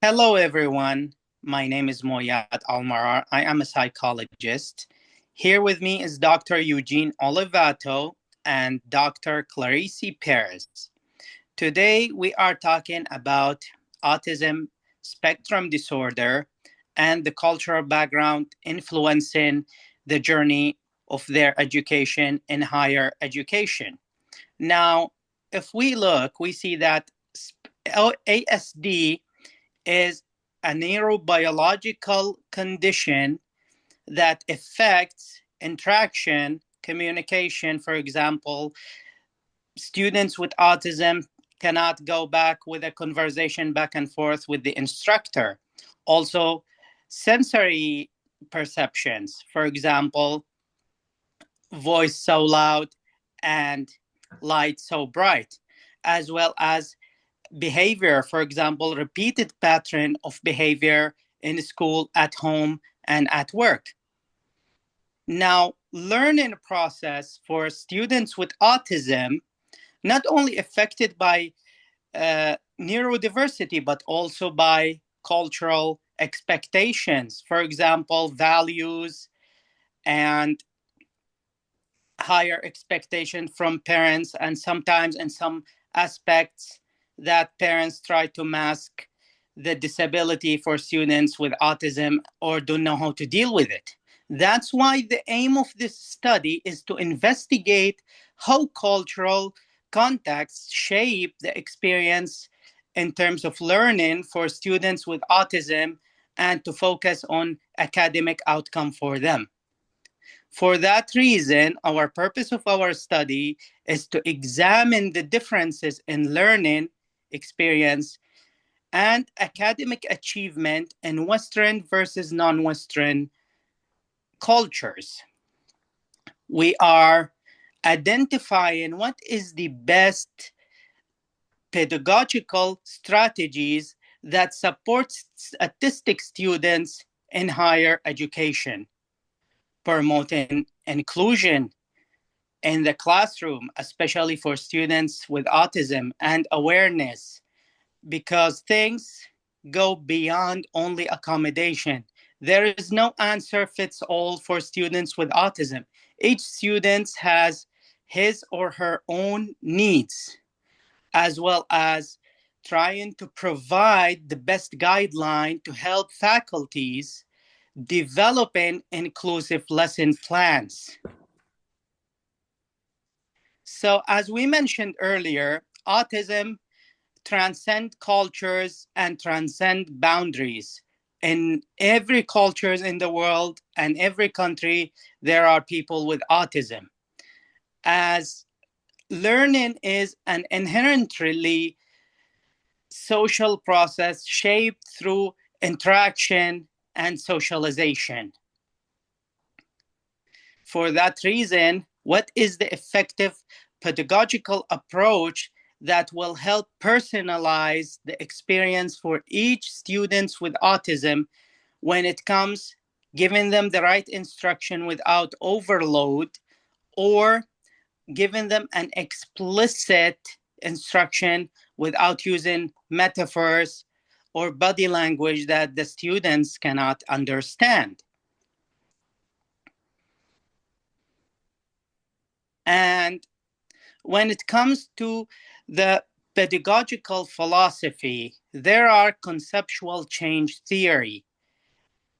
Hello, everyone. My name is Moyad Almarar. I am a psychologist. Here with me is Dr. Eugene Olivato and Dr. Clarice Perez. Today, we are talking about autism spectrum disorder and the cultural background influencing the journey of their education in higher education. Now, if we look, we see that ASD is a neurobiological condition that affects interaction, communication. For example, students with autism cannot go back with a conversation back and forth with the instructor. Also, sensory perceptions, for example, voice so loud and light so bright, as well as behavior, for example, repeated pattern of behavior in school, at home, and at work. Now, learning process for students with autism not only affected by neurodiversity, but also by cultural expectations. For example, values and higher expectation from parents, and sometimes in some aspects that parents try to mask the disability for students with autism or don't know how to deal with it. That's why the aim of this study is to investigate how cultural contexts shape the experience in terms of learning for students with autism and to focus on academic outcome for them. For that reason, our purpose of our study is to examine the differences in learning experience and academic achievement in Western versus non Western cultures. We are identifying what is the best pedagogical strategies that support autistic students in higher education, promoting inclusion in the classroom, especially for students with autism, and awareness, because things go beyond only accommodation. There is no answer fits all for students with autism. Each student has his or her own needs, as well as trying to provide the best guideline to help faculties developing inclusive lesson plans. So, as we mentioned earlier, autism transcend cultures and transcend boundaries. In every cultures in the world and every country, there are people with autism. As learning is an inherently social process shaped through interaction and socialization. For that reason, what is the effective pedagogical approach that will help personalize the experience for each student with autism when it comes giving them the right instruction without overload, or giving them an explicit instruction without using metaphors or body language that the students cannot understand? And when it comes to the pedagogical philosophy, there are conceptual change theory.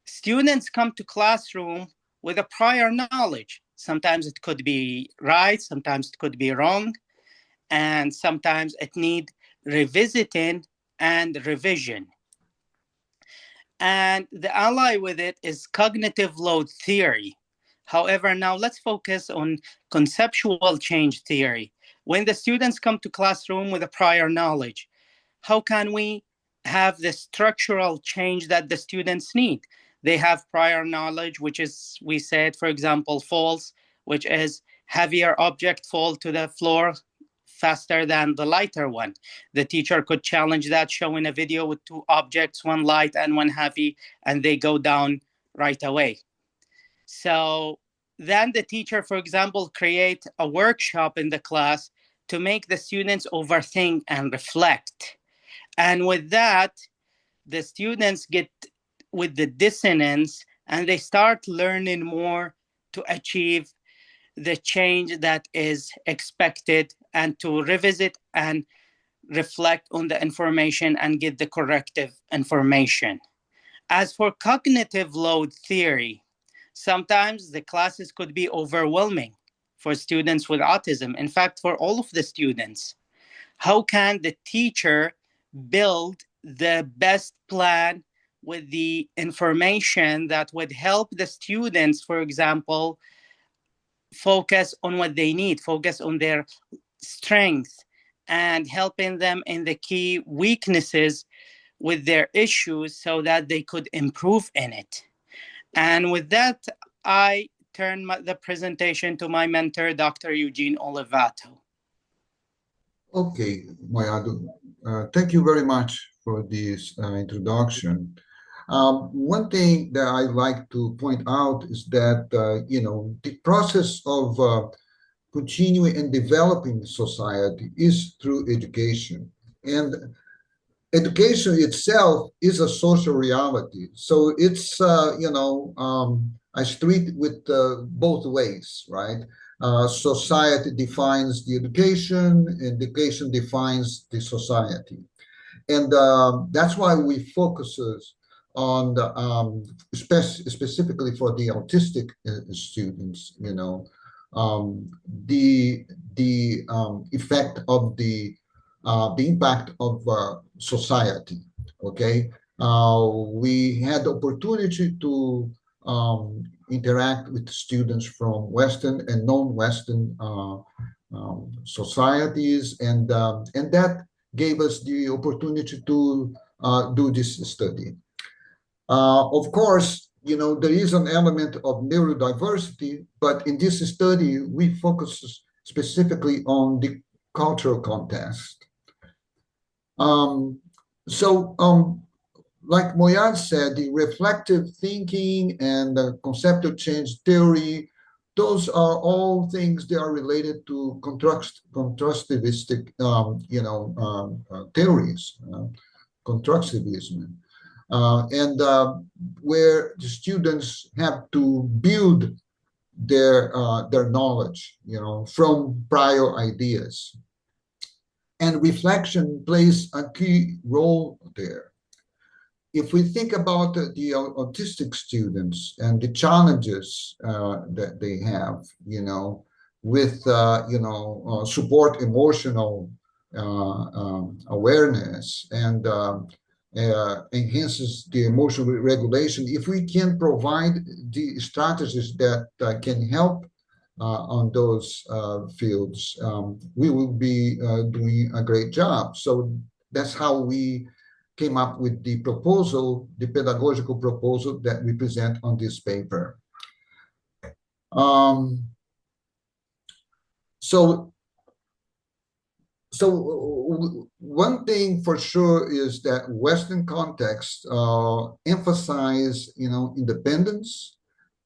Students come to classroom with a prior knowledge. Sometimes it could be right, sometimes it could be wrong, and sometimes it need revisiting and revision. And the ally with it is cognitive load theory. However, now let's focus on conceptual change theory. When the students come to classroom with a prior knowledge, how can we have the structural change that the students need? They have prior knowledge, which is, we said, for example, falls, which is heavier object fall to the floor faster than the lighter one. The teacher could challenge that, showing a video with two objects, one light and one heavy, and they go down right away. So then the teacher, for example, create a workshop in the class to make the students overthink and reflect. And with that, the students get with the dissonance and they start learning more to achieve the change that is expected and to revisit and reflect on the information and get the corrective information. As for cognitive load theory, sometimes the classes could be overwhelming for students with autism. In fact, for all of the students, how can the teacher build the best plan with the information that would help the students, for example, focus on what they need, focus on their strengths, and helping them in the key weaknesses with their issues so that they could improve in it. And with that, I turn the presentation to my mentor, Dr. Eugene Olivato. Okay, Mayadu, thank you very much for this introduction. One thing that I like to point out is that, the process of continuing and developing society is through education. And education itself is a social reality. So it's, I treat with both ways, right? Society defines the education defines the society. And that's why we focus on the, specifically for the autistic students, the effect of the impact of society. Okay, we had the opportunity to interact with students from Western and non-Western societies, and that gave us the opportunity to do this study. Of course, there is an element of neurodiversity, but in this study, we focus specifically on the cultural context. Like Moyad said, the reflective thinking and the conceptual change theory, those are all things that are related to constructivistic, theories, constructivism, and where the students have to build their knowledge, from prior ideas. And reflection plays a key role there. If we think about the autistic students and the challenges that they have, with, support emotional awareness and enhances the emotional regulation, if we can provide the strategies that can help on those fields, we will be doing a great job. So that's how we came up with the proposal, the pedagogical proposal that we present on this paper. So one thing for sure is that Western context emphasize, independence,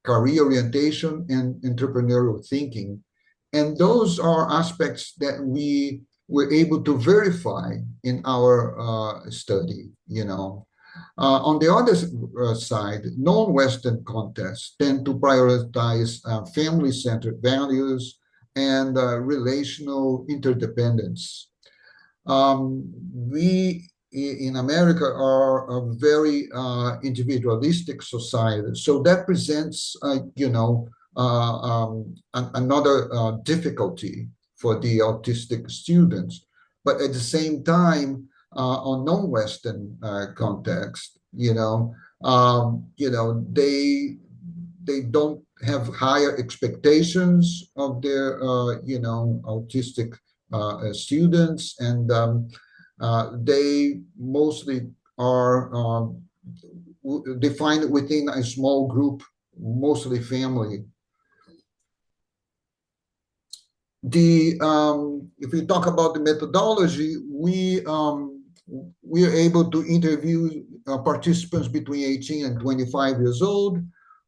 career orientation, and entrepreneurial thinking. And those are aspects that we were able to verify in our study, On the other side, non-Western contexts tend to prioritize family-centered values and relational interdependence. We in America are a very individualistic society, so that presents, another difficulty for the autistic students. But at the same time, on non-Western context, they don't have higher expectations of their, autistic students, and they mostly are defined within a small group, mostly family. If we talk about the methodology, we are able to interview participants between 18 and 25 years old.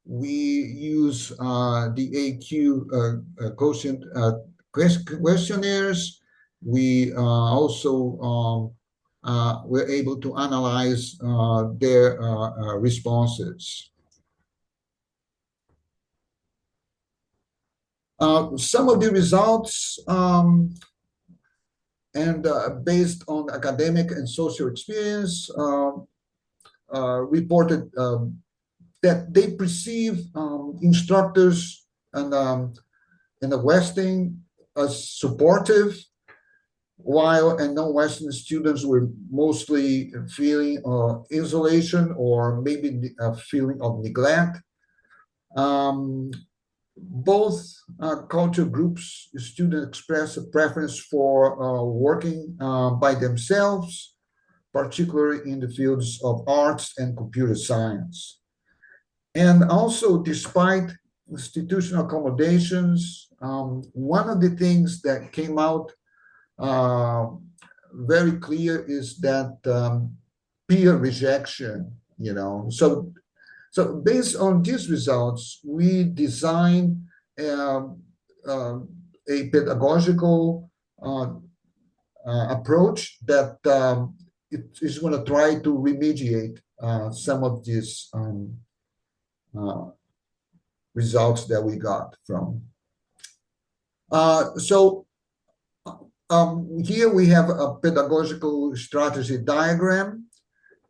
We use the AQ quotient questionnaires. We also we're able to analyze their responses. Some of the results and based on academic and social experience reported that they perceive instructors in the Western as supportive, while non-Western students were mostly feeling isolation or maybe a feeling of neglect. Both culture groups, students express a preference for working by themselves, particularly in the fields of arts and computer science. And also, despite institutional accommodations, one of the things that came out very clear is that peer rejection, so based on these results, we designed a pedagogical approach that it is going to try to remediate some of these results that we got from. Here we have a pedagogical strategy diagram,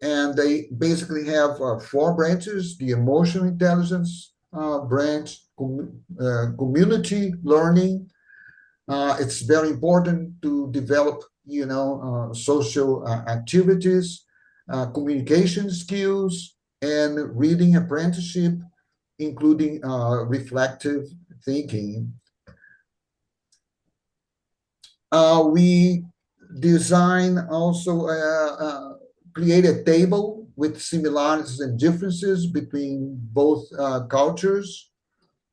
and they basically have 4 branches: the emotional intelligence branch, community learning. It's very important to develop, social activities, communication skills, and reading apprenticeship, including reflective thinking. We design also create a table with similarities and differences between both cultures.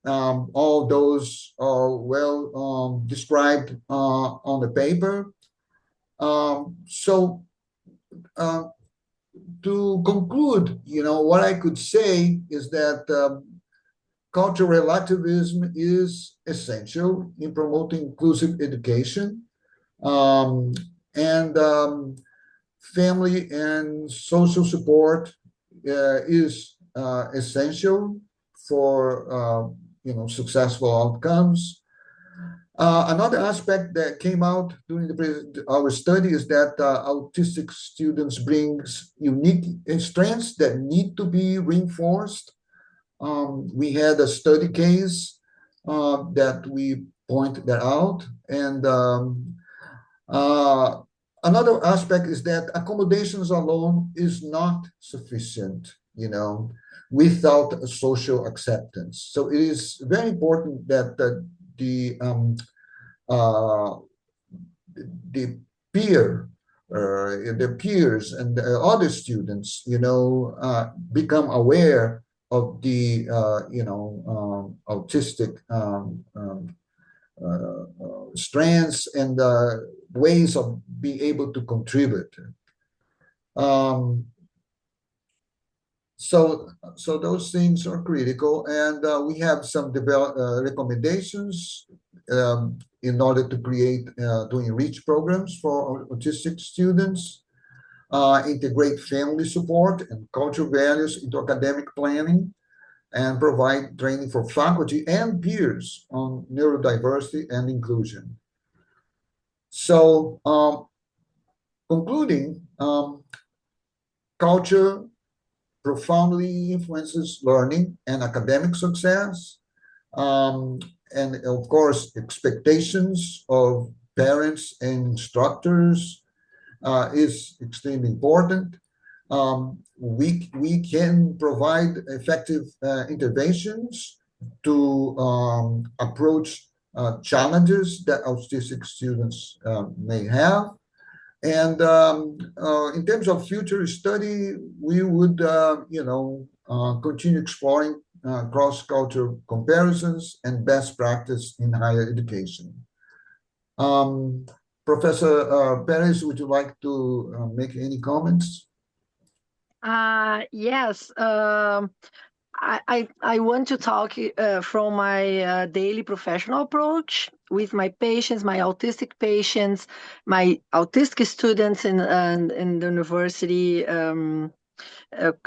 All those are well described on the paper. To conclude, what I could say is that cultural relativism is essential in promoting inclusive education, and family and social support is essential for successful outcomes. Another aspect that came out during our study is that autistic students bring unique strengths that need to be reinforced. We had a study case that we pointed that out, and another aspect is that accommodations alone is not sufficient, without a social acceptance. So it is very important that the peers and the other students, become aware of the autistic strengths and ways of being able to contribute. So those things are critical, and we have some recommendations in order to create, to enrich programs for autistic students, integrate family support and cultural values into academic planning, and provide training for faculty and peers on neurodiversity and inclusion. So, concluding, culture profoundly influences learning and academic success. And of course, expectations of parents and instructors is extremely important. We can provide effective interventions to approach challenges that autistic students may have. And in terms of future study, we would, continue exploring cross-cultural comparisons and best practice in higher education. Professor Perez, would you like to make any comments? Yes. I want to talk from my daily professional approach with my patients, my autistic patients, my autistic students in the university, uh,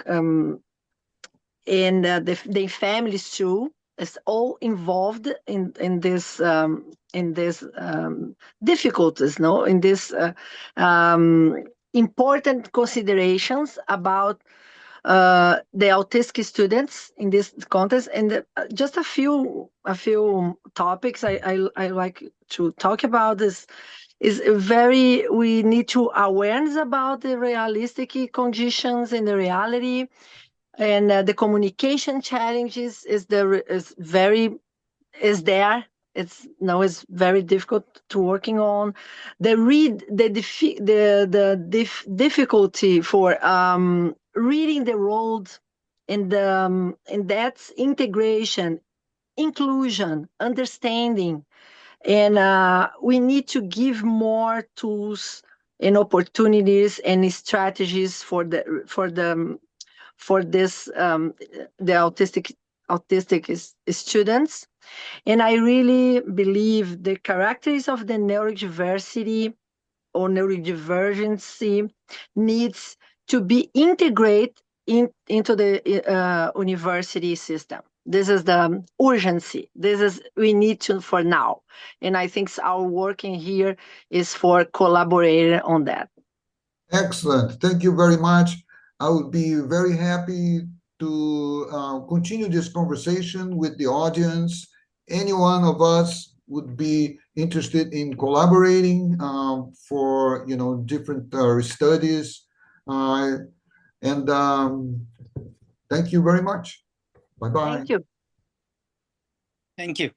um, and the families too. Is all involved in this difficulties, no, in this important considerations about the autistic students in this context, and just a few topics I like to talk about is very we need to awareness about the realistic conditions and the reality, and the communication challenges is very is there. It's no, it's very difficult to working on. The difficulty for reading the road, and that's integration, inclusion, understanding, and we need to give more tools and opportunities and strategies for this the autistic students. And I really believe the characteristics of the neurodiversity or neurodivergency needs to be integrated into the university system. This is the urgency. This is we need to for now, and I think our working here is for collaborating on that. Excellent. Thank you very much. I would be very happy to continue this conversation with the audience. Any one of us would be interested in collaborating for different studies. And thank you very much. Bye bye. Thank you. Thank you.